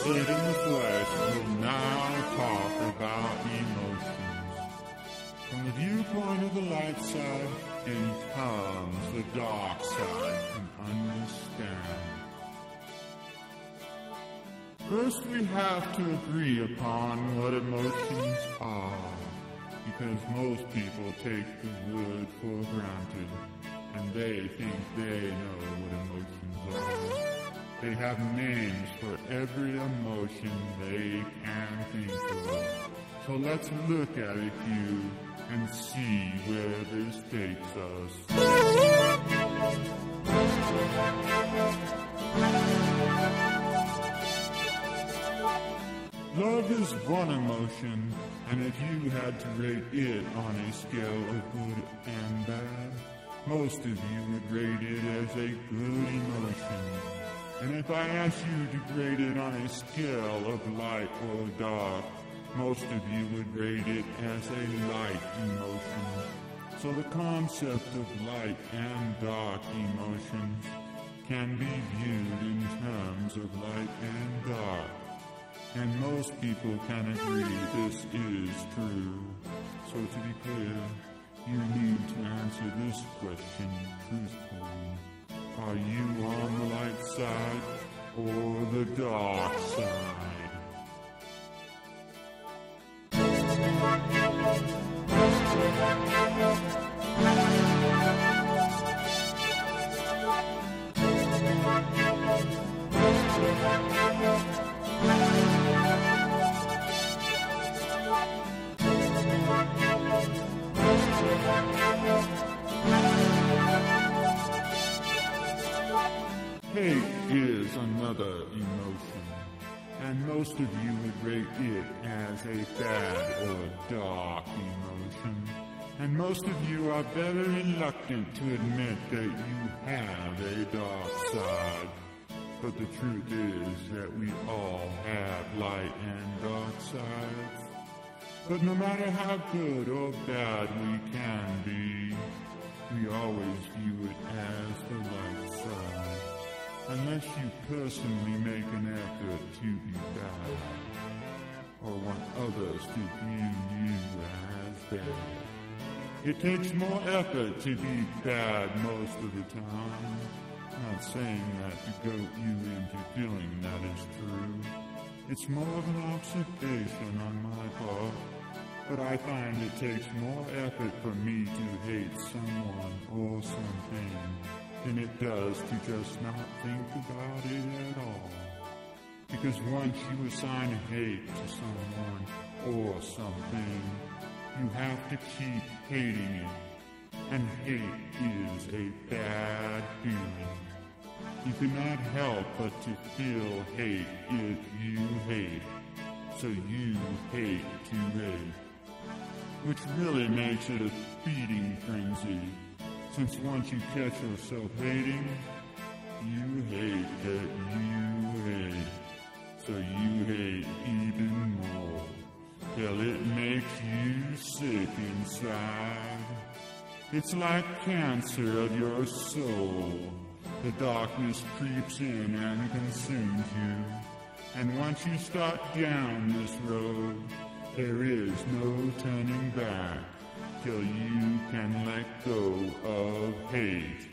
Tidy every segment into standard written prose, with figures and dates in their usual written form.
Lightside in the flesh will now talk about emotions. From the viewpoint of the light side, in comes the dark side can understand. First we have to agree upon what emotions are, because most people take the word for granted, and they think they know what emotions are. They have names for every emotion they can think of. So let's look at a few and see where this takes us. Love is one emotion, and if you had to rate it on a scale of good and bad, most of you would rate it as a good emotion. And if I asked you to grade it on a scale of light or dark, most of you would rate it as a light emotion. So the concept of light and dark emotions can be viewed in terms of light and dark. And most people can agree this is true. So to be clear, you need to answer this question truthfully. Are you on the light side or the dark side? Hate is another emotion, and most of you would rate it as a bad or dark emotion. And most of you are very reluctant to admit that you have a dark side. But the truth is that we all have light and dark sides. But no matter how good or bad we can be, we always view it as the light side. Unless you personally make an effort to be bad, or want others to view you as bad. It takes more effort to be bad most of the time. Not saying that to goat you into feeling that is true. It's more of an observation on my part, but I find it takes more effort for me to hate someone or something than it does to just not think about it at all. Because once you assign hate to someone or something, you have to keep hating it. And hate is a bad feeling. You cannot help but to feel hate if you hate. So you hate to hate. Which really makes it a feeding frenzy. Since once you catch yourself hating, you hate that you hate. So you hate even more. Till it makes you sick inside. It's like cancer of your soul. The darkness creeps in and consumes you. And once you start down this road, there is no turning back. Till you can let go of hate.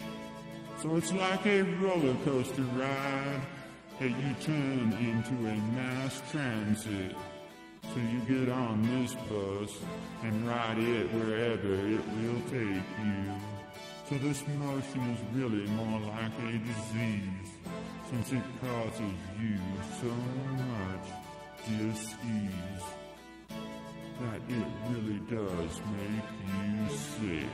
So it's like a roller coaster ride that you turn into a mass transit. So you get on this bus and ride it wherever it will take you. So this emotion is really more like a disease, since it causes you so much dis-ease that it really does make you sick.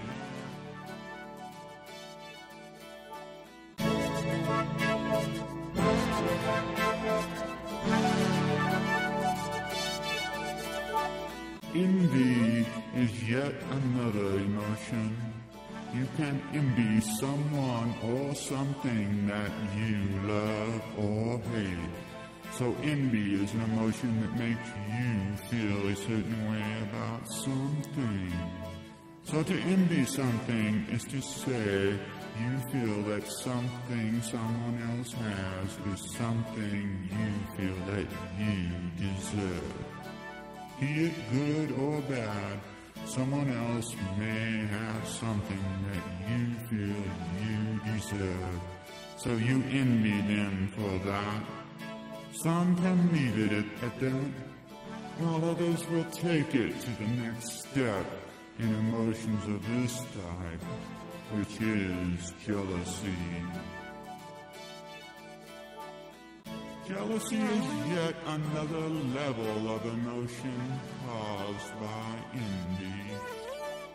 Envy is yet another emotion. You can envy someone or something that you love or hate. So envy is an emotion that makes you feel a certain way about something. So to envy something is to say you feel that something someone else has is something you feel that you deserve. Be it good or bad, someone else may have something that you feel you deserve. So you envy them for that. Some can leave it at that, while others will take it to the next step in emotions of this type, which is jealousy. Jealousy is yet another level of emotion caused by envy.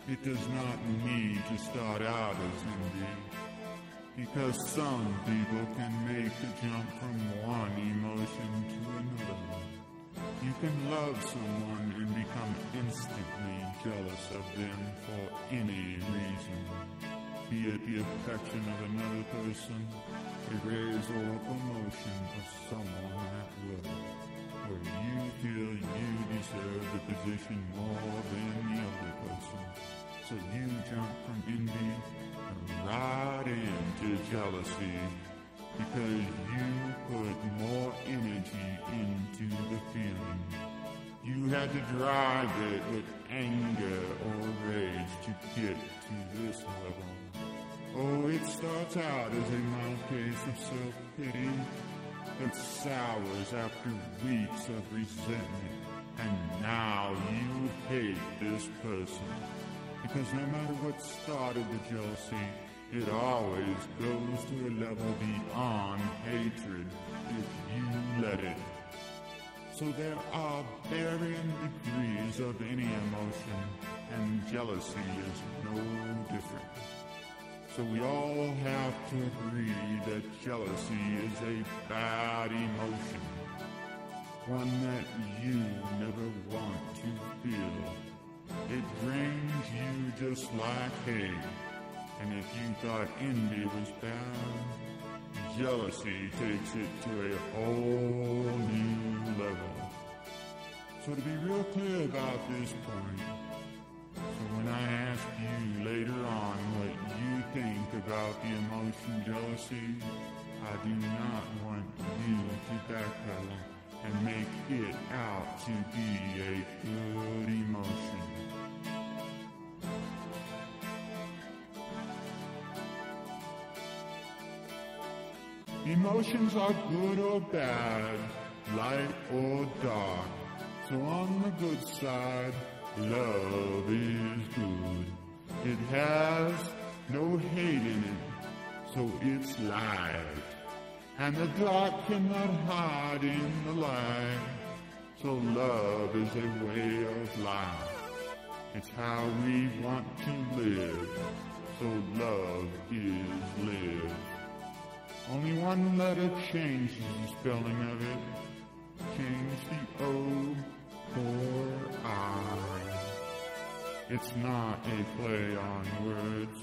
It does not need to start out as envy, because some people can make the jump from one emotion to another. You can love someone and become instantly jealous of them for any reason, be it the affection of another person, a raise or promotion of someone at work, where you feel you deserve the position more than the other person. So you jump from envy right into jealousy, because you put more energy into the feeling. You had to drive it with anger or rage to get to this level. Oh, it starts out as a mild case of self-pity that sours after weeks of resentment, and now you hate this person. Because no matter what started the jealousy, it always goes to a level beyond hatred if you let it. So there are varying degrees of any emotion, and jealousy is no different. So we all have to agree that jealousy is a bad emotion, one that you never want to feel. It drains you just like hate, and if you thought envy was bad, jealousy takes it to a whole new level. So to be real clear about this point, so when I ask you later on what you think about the emotion jealousy, I do not want you to backpedal and make it out to be a good emotion. Emotions are good or bad, light or dark. So on the good side, love is good. It has no hate in it, so it's light. And the dark cannot hide in the light. So love is a way of life. It's how we want to live. So love is live. Only one letter changes the spelling of it. Change the O for I. It's not a play on words.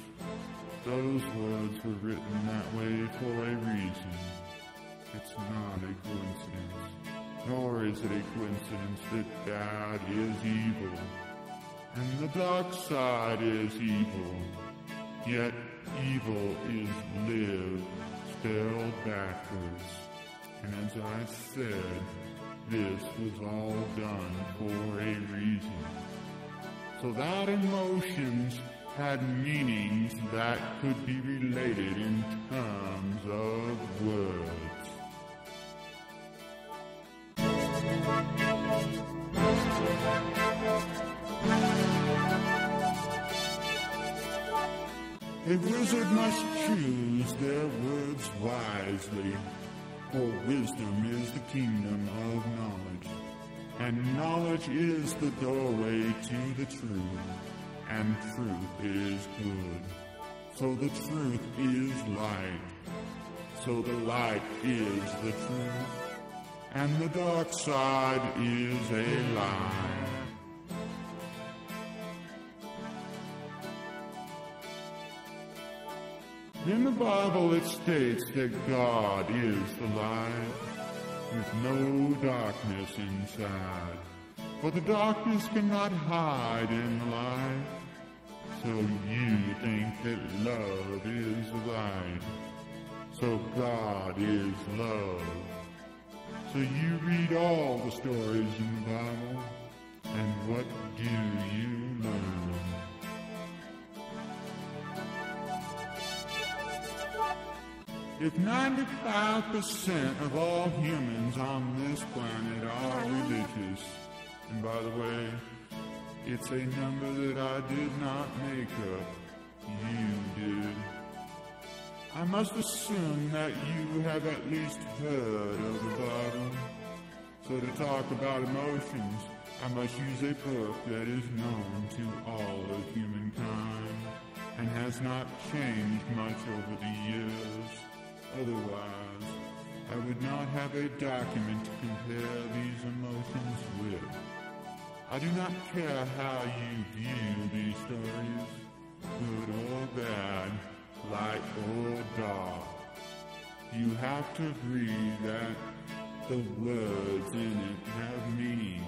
Those words were written that way for a reason. It's not a coincidence. Nor is it a coincidence that bad is evil, and the dark side is evil. Yet evil is live, spelled backwards. And as I said, this was all done for a reason. So that emotions had meanings that could be related in terms of words. A wizard must choose their words wisely, for wisdom is the kingdom of knowledge, and knowledge is the doorway to the truth, and truth is good. So the truth is light, so the light is the truth, and the dark side is a lie. In the Bible it states that God is the light, with no darkness inside. For the darkness cannot hide in the light. So you think that love is light. So God is love. So you read all the stories in the Bible, and what do you learn? If 95% of all humans on this planet are religious, and by the way, it's a number that I did not make up, you did. I must assume that you have at least heard of the Bible. So to talk about emotions, I must use a book that is known to all of humankind and has not changed much over the years. Otherwise, I would not have a document to compare these emotions with. I do not care how you view these stories, good or bad, light or dark. You have to agree that the words in it have meaning,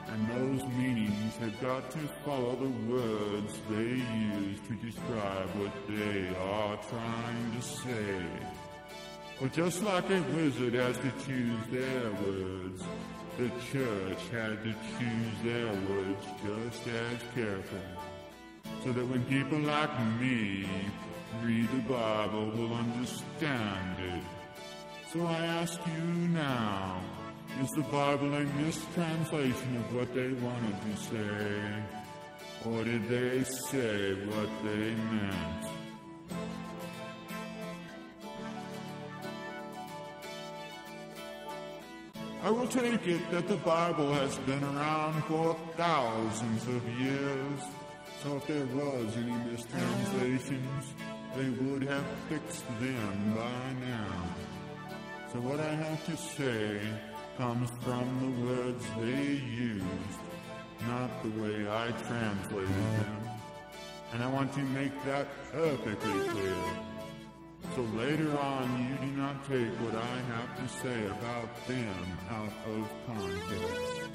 and those meanings have got to follow the words they use to describe what they are trying to say. But just like a wizard has to choose their words, the church had to choose their words just as carefully, so that when people like me read the Bible, will understand it. So I ask you now, is the Bible a mistranslation of what they wanted to say, or did they say what they meant? I will take it that the Bible has been around for thousands of years, so if there was any mistranslations, they would have fixed them by now. So what I have to say comes from the words they used, not the way I translated them. And I want to make that perfectly clear. So later on, you do not take what I have to say about them out of context,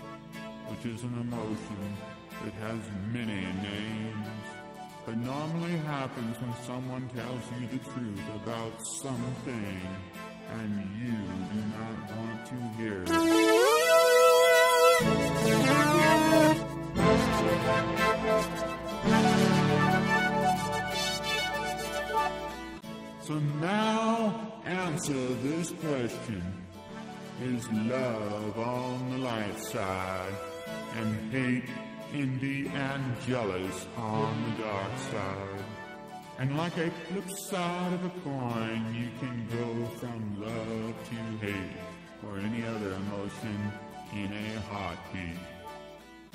which is an emotion that has many names, but normally happens when someone tells you the truth about something and you do not want to hear it. So now answer this question. Is love on the light side and hate, envy, and jealous on the dark side? And like a flip side of a coin, you can go from love to hate or any other emotion in a heartbeat.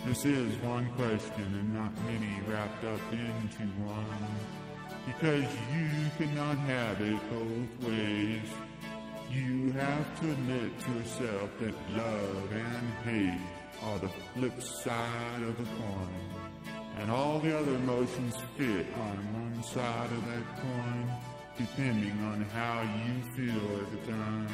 This is one question and not many wrapped up into one, because you cannot have it both ways. You have to admit to yourself that love and hate are the flip side of the coin, and all the other emotions fit on one side of that coin, depending on how you feel at the time.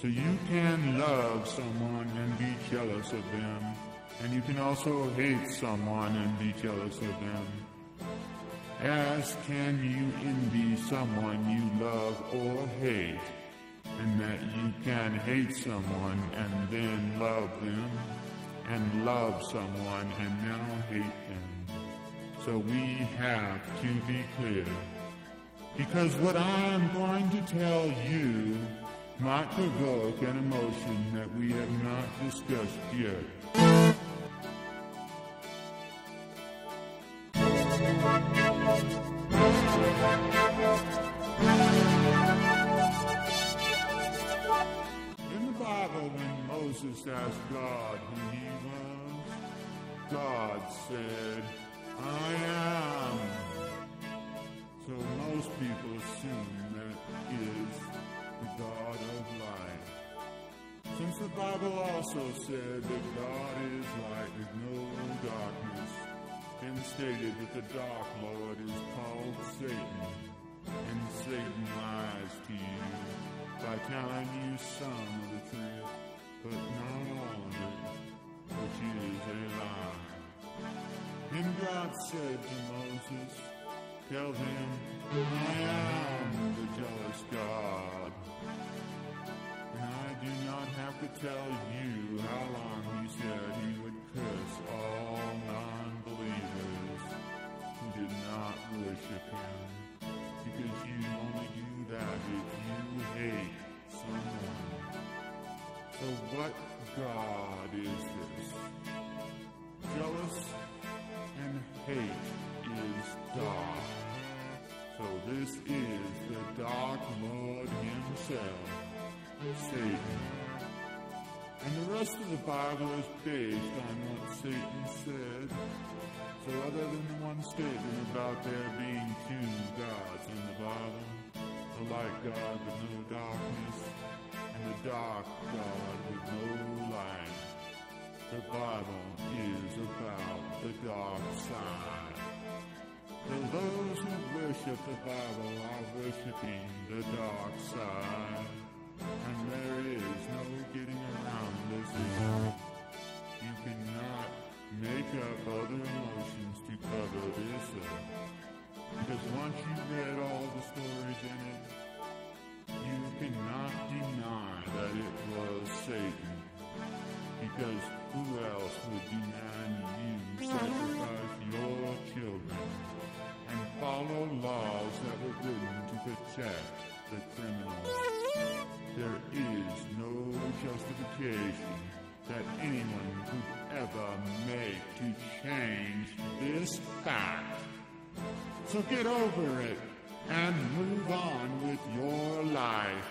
So you can love someone and be jealous of them, and you can also hate someone and be jealous of them. As can you envy someone you love or hate, and that you can hate someone and then love them, and love someone and now hate them. So we have to be clear, because what I'm going to tell you might provoke an emotion that we have not discussed yet. In the Bible, when Moses asked God who he was, God said, I am. So most people assume that is the God of light. Since the Bible also said that God is light with no darkness, and stated that the Dark Lord is called Satan, and Satan lies to you by telling you some of the truth, but not all of it, which is a lie. Then God said to Moses, tell them, I am the jealous God. And I do not have to tell you how long he said he would curse all non-believers who did not worship him, because you only do that if you hate someone. So what God is this? Jealous and hate is dark. So this is the Dark Lord himself, Satan. And the rest of the Bible is based on what Satan said. So other than the one statement about there being two gods in the Bible, the light God with no darkness, and the dark God with no light, the Bible is about the dark side. So those who worship the Bible are worshiping the dark side. And there is no getting around this issue. You cannot make up other emotions to cover this up. Because once you read all the stories in it, you cannot deny that it was Satan. Because who else would demand you sacrifice your children and follow laws that were written to protect the criminals? There is no justification that anyone could ever make to change this fact. So get over it and move on with your life.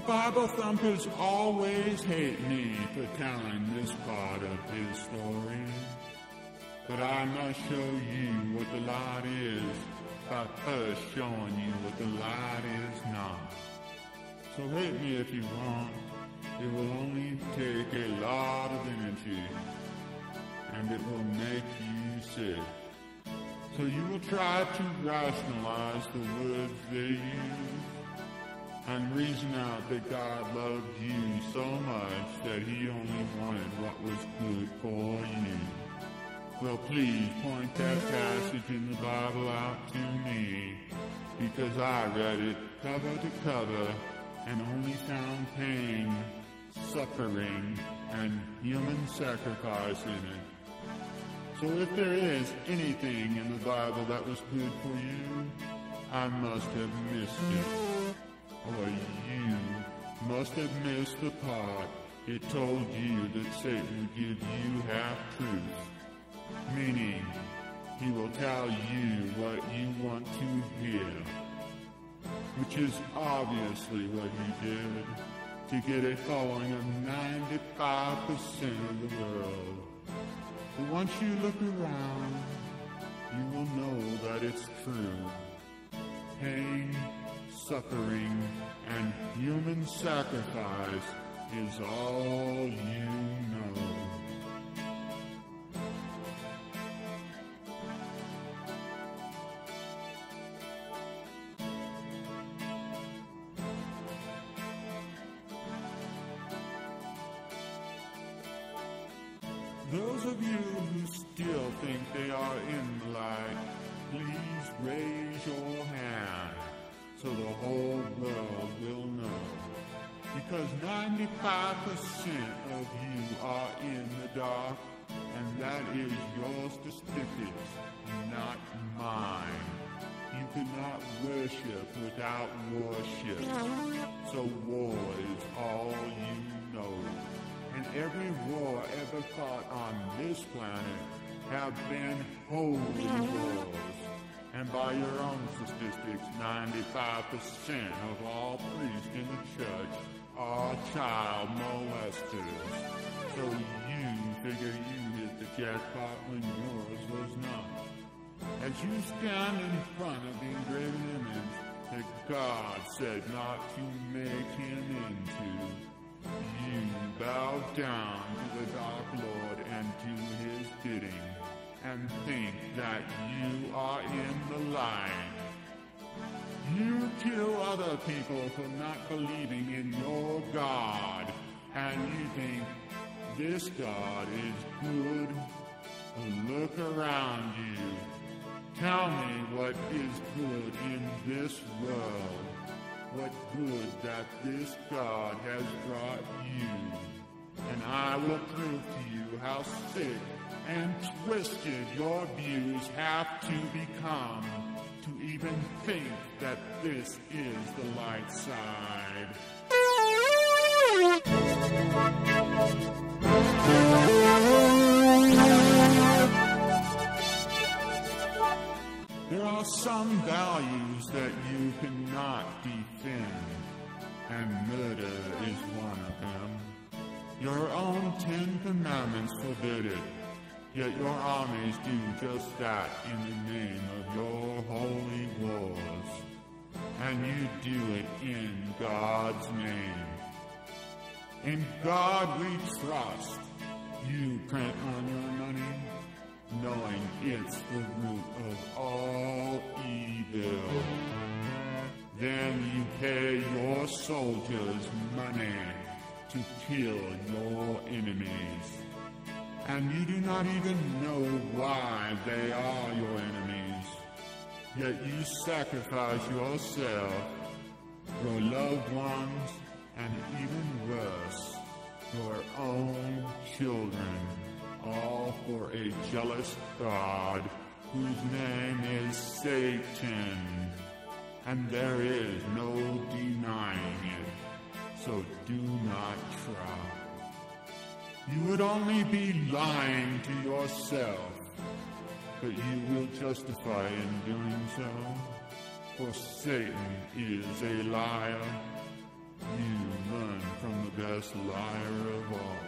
Bible thumpers always hate me for telling this part of his story. But I must show you what the light is by first showing you what the light is not. So hate me if you want. It will only take a lot of energy, and it will make you sick. So you will try to rationalize the words they use and reason out that God loved you so much that he only wanted what was good for you. Well, please point that passage in the Bible out to me, because I read it cover to cover and only found pain, suffering, and human sacrifice in it. So if there is anything in the Bible that was good for you, I must have missed it. Or you must have missed the part it told you that Satan would give you half-truth, meaning he will tell you what you want to hear, which is obviously what he did to get a following of 95% of the world. But once you look around, you will know that it's true. Pain, suffering, and human sacrifice is all you know. Those of you who still think they are in the light, please raise your hand so the whole world will know. Because 95% of you are in the dark, and that is your statistics, not mine. You cannot worship without worship. So war is all you know. And every war ever fought on this planet have been holy wars. And by your own statistics, 95% of all priests in the church are child molesters. So you figure you hit the jackpot when yours was not. As you stand in front of the engraven image that God said not to make him into, you bow down to the Dark Lord and do his bidding, and think that you are in the line. You kill other people for not believing in your God, and you think this God is good. Look around you. Tell me what is good in this world. What good that this God has brought you. And I will prove to you how sick and twisted your views have to become to even think that this is the light side. There are some values that you cannot defend, and murder is one of them. Your own 10 Commandments forbid it, yet your armies do just that in the name of your holy wars. And you do it in God's name. In God we trust. You print on your money, knowing it's the root of all evil. Then you pay your soldiers money to kill your enemies. And you do not even know why they are your enemies. Yet you sacrifice yourself, your loved ones, and even worse, your own children, all for a jealous God whose name is Satan. And there is no denying it, so do not try. You would only be lying to yourself, but you will justify in doing so, for Satan is a liar. You learn from the best liar of all.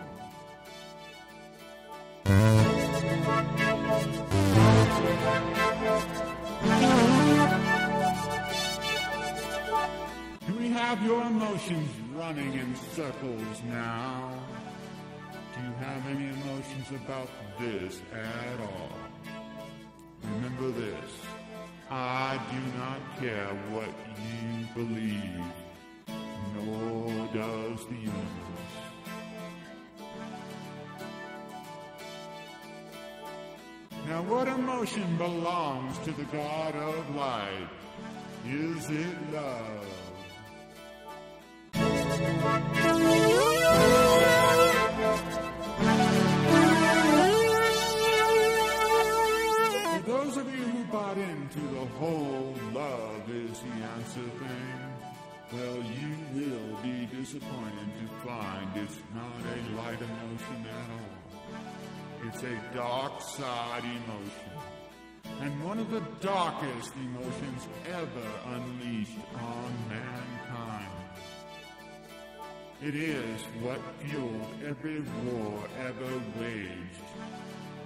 Do we have your emotions running in circles now? Do you have any emotions about this at all? Remember this, I do not care what you believe, nor does the universe. Now what emotion belongs to the God of light? Is it love? For those of you who bought into the whole love is the answer thing, well, you will be disappointed to find it's not a light emotion at all. It's a dark side emotion, and one of the darkest emotions ever unleashed on mankind. It is what fueled every war ever waged.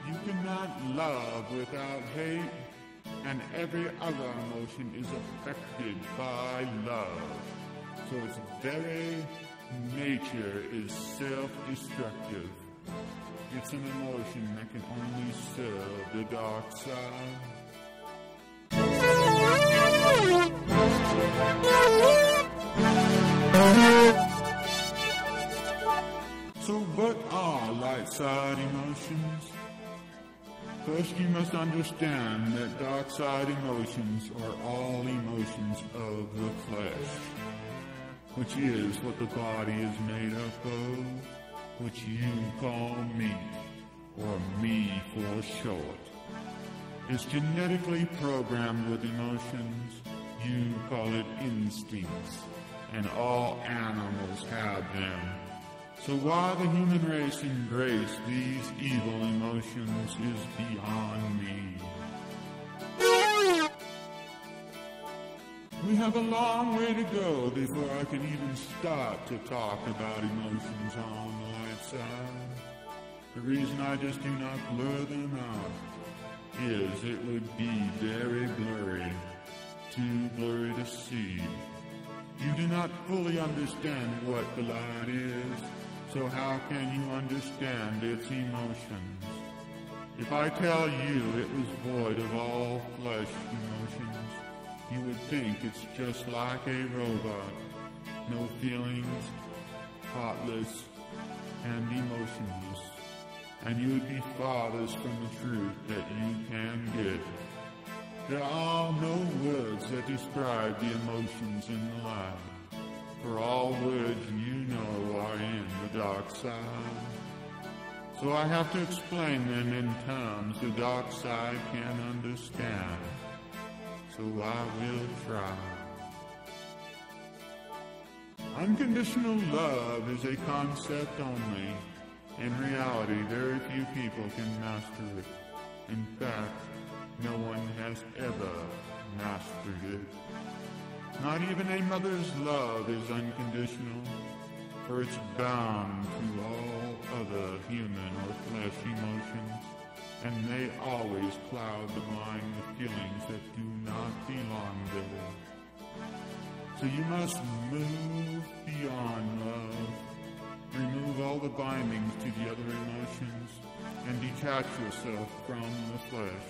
You cannot love without hate, and every other emotion is affected by love. So its very nature is self-destructive. It's an emotion that can only serve the dark side. So what are light side emotions? First, you must understand that dark side emotions are all emotions of the flesh, which is what the body is made up of, which you call me, or me for short. It's genetically programmed with emotions. You call it instincts, and all animals have them. So why the human race embrace these evil emotions is beyond me. We have a long way to go before I can even start to talk about emotions on the light side. The reason I just do not blur them out is it would be very blurry, too blurry to see. You do not fully understand what the light is, so how can you understand its emotions? If I tell you it was void of all flesh emotions, you would think it's just like a robot, no feelings, thoughtless, and emotionless, and you would be farthest from the truth that you can get. There are no words that describe the emotions in the light, for all words you know are in the dark side. So I have to explain them in terms the dark side can understand. So I will try. Unconditional love is a concept only. In reality, very few people can master it. In fact, no one has ever mastered it. Not even a mother's love is unconditional, for it's bound to all other human or flesh emotions, and they always cloud the mind with feelings that do not belong there. So you must move beyond love, remove all the bindings to the other emotions, and detach yourself from the flesh.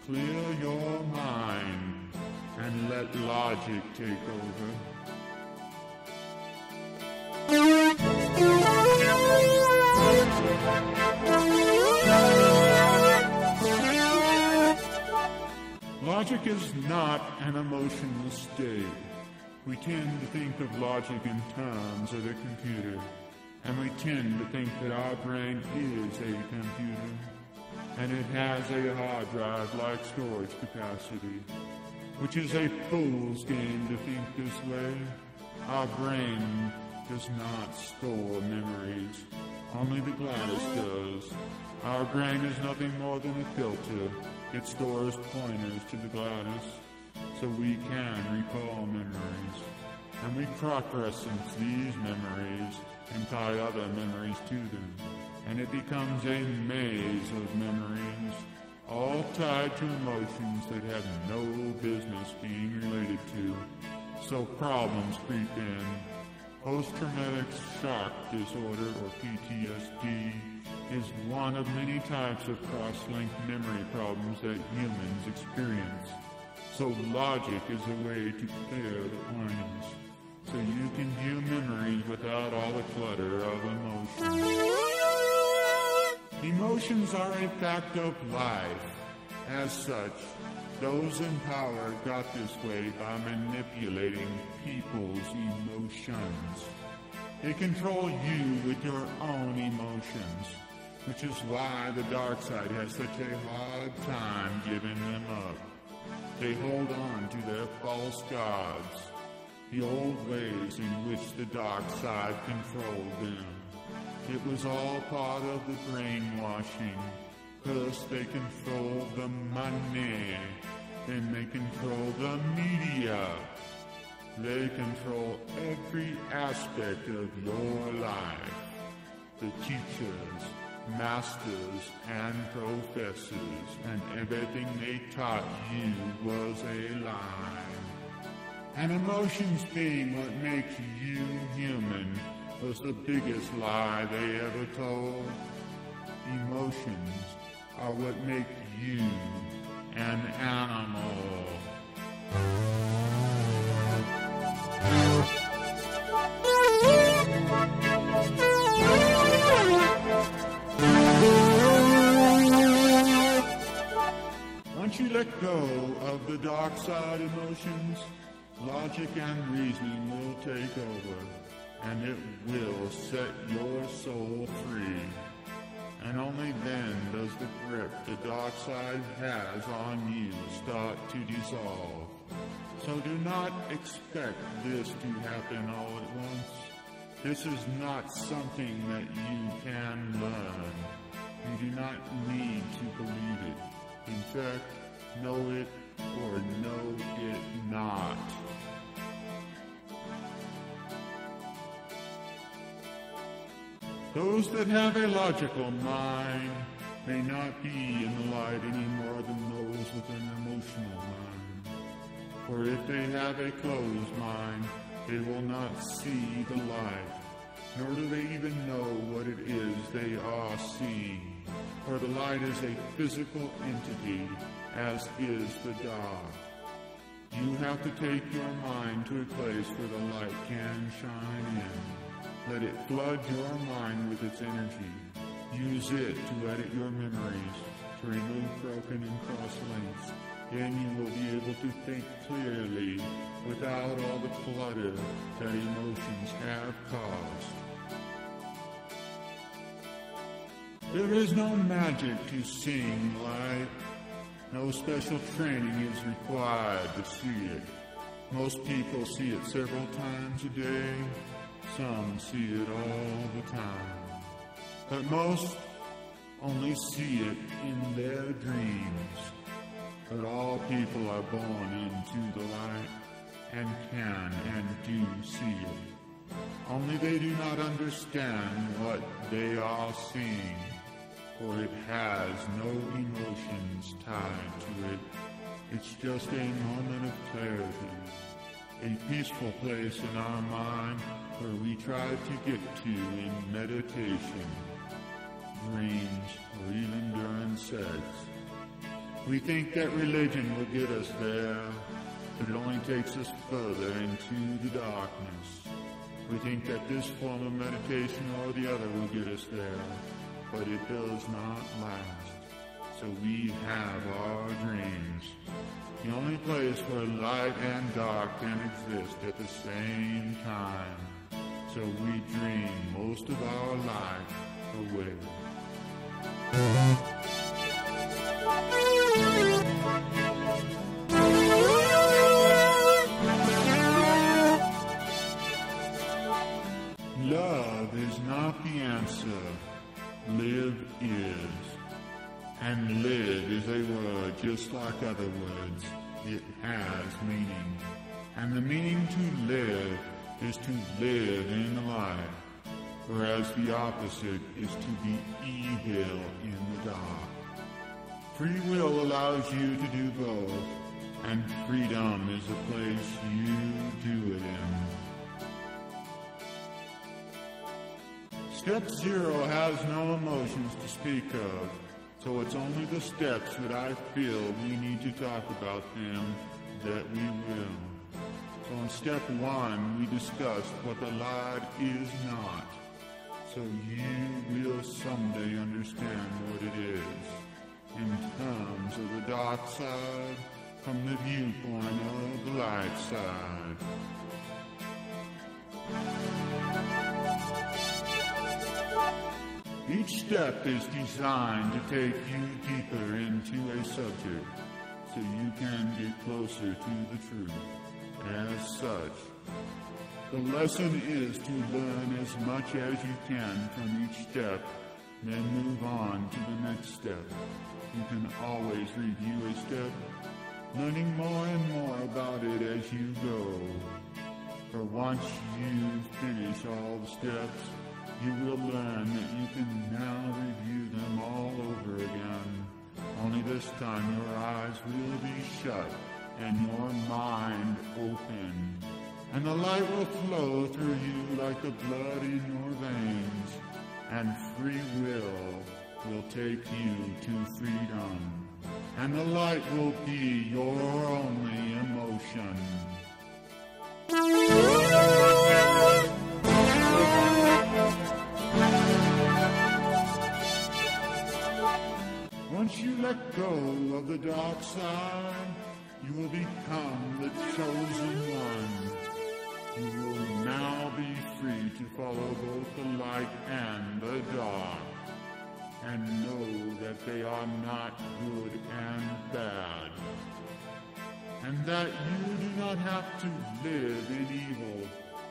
Clear your mind and let logic take over. Logic is not an emotional state. We tend to think of logic in terms of a computer, and we tend to think that our brain is a computer, and it has a hard drive-like storage capacity, which is a fool's game to think this way. Our brain does not store memories. Only the GLaDOS does. Our brain is nothing more than a filter. It stores pointers to the GLaDOS, so we can recall memories. And we cross-reference these memories and tie other memories to them. And it becomes a maze of memories, all tied to emotions that have no business being related to. So problems creep in. Post-traumatic shock disorder, or PTSD, is one of many types of cross-linked memory problems that humans experience. So logic is a way to clear the pointers, so you can view memories without all the clutter of emotions. Emotions are a fact of life. As such, those in power got this way by manipulating people's emotions. They control you with your own emotions, which is why the Darkside has such a hard time giving them up. They hold on to their false gods, the old ways in which the Darkside controlled them. It was all part of the brainwashing. First they control the money, then they control the media. They control every aspect of your life. The teachers, masters, and professors, and everything they taught you was a lie. And emotions being what makes you human was the biggest lie they ever told. Emotions are what make you an animal. Once you let go of the dark side emotions, logic and reasoning will take over, and it will set your soul free. And only then does the grip the dark side has on you start to dissolve. So do not expect this to happen all at once. This is not something that you can learn. You do not need to believe it. In fact, know it or know it not. Those that have a logical mind may not be in the light any more than those with an emotional mind. For if they have a closed mind, they will not see the light, nor do they even know what it is they are seeing. For the light is a physical entity, as is the dark. You have to take your mind to a place where the light can shine in. Let it flood your mind with its energy. Use it to edit your memories, to remove broken and cross links. Then you will be able to think clearly without all the clutter that emotions have caused. There is no magic to seeing light. No special training is required to see it. Most people see it several times a day. Some see it all the time. But most only see it in their dreams. But all people are born into the light and can and do see it. Only they do not understand what they are seeing, for it has no emotions tied to it. It's just a moment of clarity, a peaceful place in our mind where we try to get to in meditation, dreams, or even during sex. We think that religion will get us there, but it only takes us further into the darkness. We think that this form of meditation or the other will get us there, but it does not last. So we have our dreams, the only place where light and dark can exist at the same time. So we dream most of our life away. Love is not the answer. Live is. And live is a word just like other words. It has meaning. And the meaning to live is to live in the light, whereas the opposite is to be evil in the dark. Free will allows you to do both, and freedom is the place you do it in. Step 0 has no emotions to speak of, so it's only the steps that I feel we need to talk about them that we will. So in step 1, we discussed what the light is not, so you will someday understand what it is, in terms of the dark side from the viewpoint of the light side. Each step is designed to take you deeper into a subject, so you can get closer to the truth. As such, the lesson is to learn as much as you can from each step, then move on to the next step. You can always review a step, learning more and more about it as you go. For once you finish all the steps, you will learn that you can now review them all over again. Only this time your eyes will be shut and your mind open, and the light will flow through you like the blood in your veins, and free will take you to freedom, and the light will be your only emotion. Once you let go of the dark side, you will become the chosen one. You will now be free to follow both the light and the dark, and know that they are not good and bad, and that you do not have to live in evil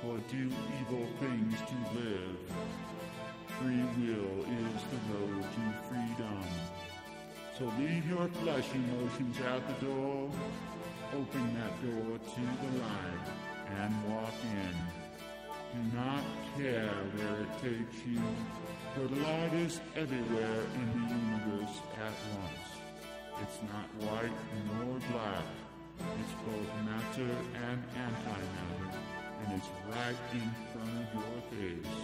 or do evil things to live. Free will is the road to freedom. So leave your flesh emotions at the door, open that door to the light, and walk in. Do not care where it takes you, For the light is everywhere in the universe at once. It's not white nor black. It's both matter and antimatter, and it's right in front of your face.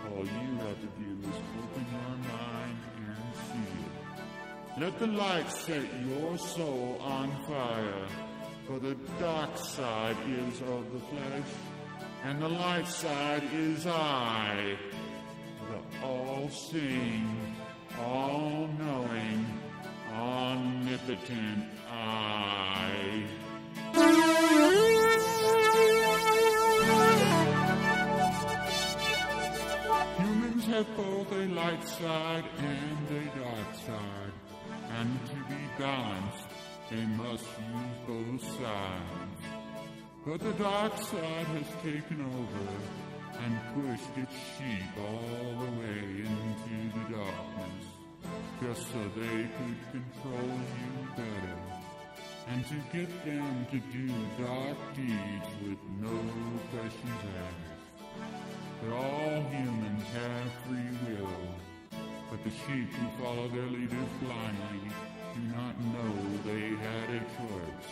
All you have to do is open your mind and see it. Let the light set your soul on fire, for the dark side is of the flesh, and the light side is I, the all-seeing, all-knowing, omnipotent I. Humans have both a light side and a dark side, and to be balanced, they must use both sides. But the dark side has taken over and pushed its sheep all the way into the darkness, just so they could control you better, and to get them to do dark deeds with no questions asked. But all humans have free will, but the sheep who follow their leaders blindly do not know they had a choice.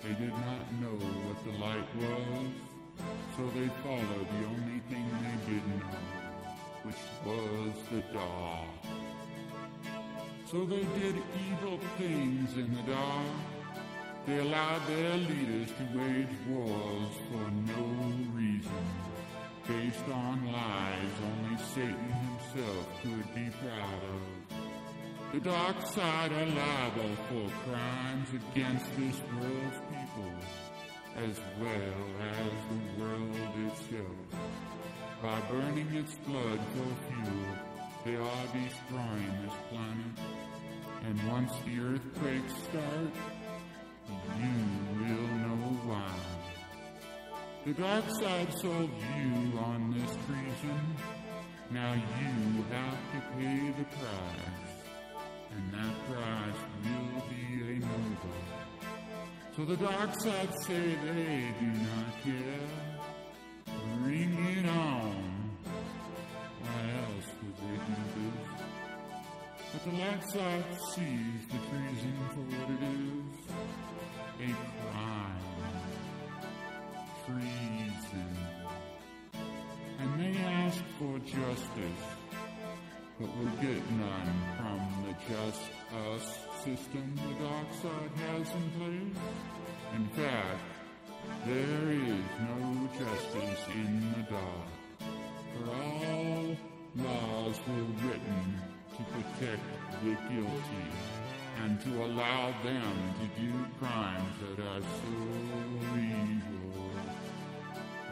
They did not know what the light was, so they followed the only thing they did know, which was the dark. So they did evil things in the dark. They allowed their leaders to wage wars for no reason, based on lies only Satan himself could be proud of. The dark side are liable for crimes against this world's people, as well as the world itself. By burning its blood for fuel, they are destroying this planet. And once the earthquakes start, you will know why. The dark side sold you on this treason. Now you have to pay the price. And that price will be a no-go. So the dark side say they do not care. Bring it on. Why else would they do this? But the light side sees the treason for what it is. A crime. Treason. And they ask for justice, but will get none from the just us system the dark side has in place. In fact, there is no justice in the dark, for all laws were written to protect the guilty and to allow them to do crimes that are so evil.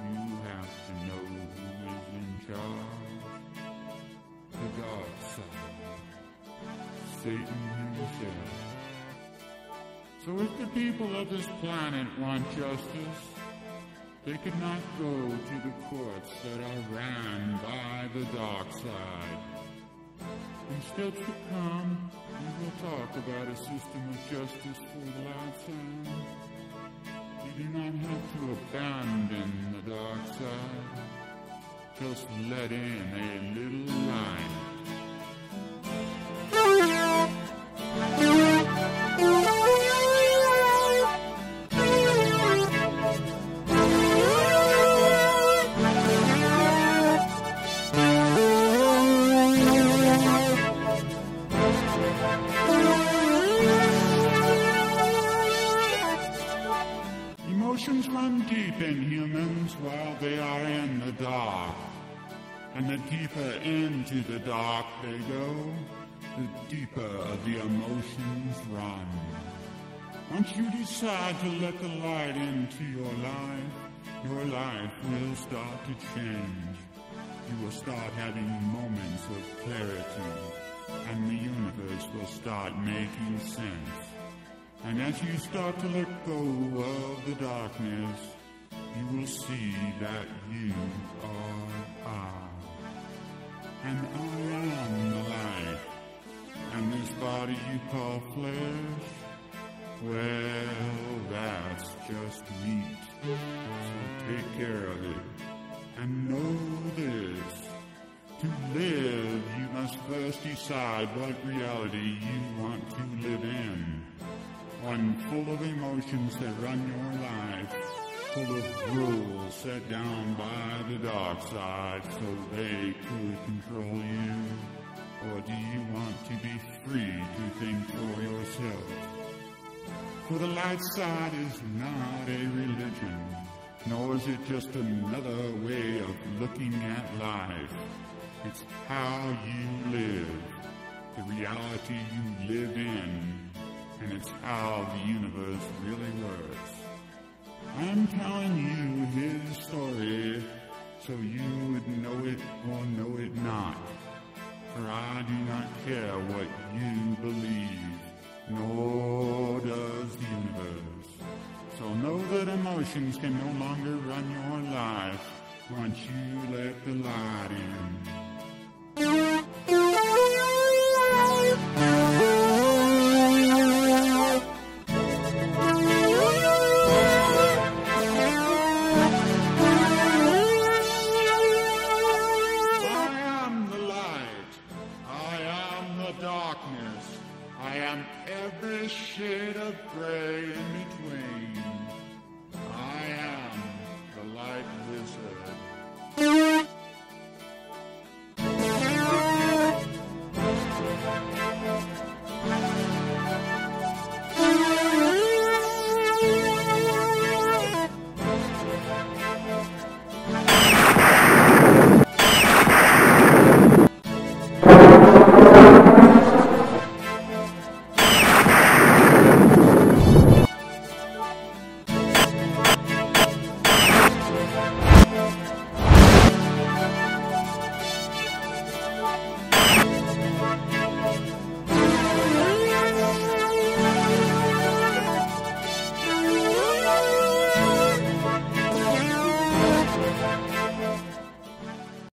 You have to know who is in charge. The dark side, Satan himself. So if the people of this planet want justice, they could not go to the courts that are ran by the dark side. Instead to come, we will talk about a system of justice for the light side. You do not have to abandon the dark side. Just let in a little light. Emotions run deep in humans while they are in the dark. And the deeper into the dark they go, the deeper the emotions run. Once you decide to let the light into your life will start to change. You will start having moments of clarity, and the universe will start making sense. And as you start to let go of the darkness, you will see that you are I. And I am the light. And this body you call flesh, well, that's just meat. So take care of it. And know this, to live must first decide what reality you want to live in. One full of emotions that run your life, full of rules set down by the Darkside so they could control you. Or do you want to be free to think for yourself? For the Lightside is not a religion, nor is it just another way of looking at life. It's how you live, the reality you live in, and it's how the universe really works. I'm telling you his story so you would know it or know it not. For I do not care what you believe, nor does the universe. So know that emotions can no longer run your life once you let the light in.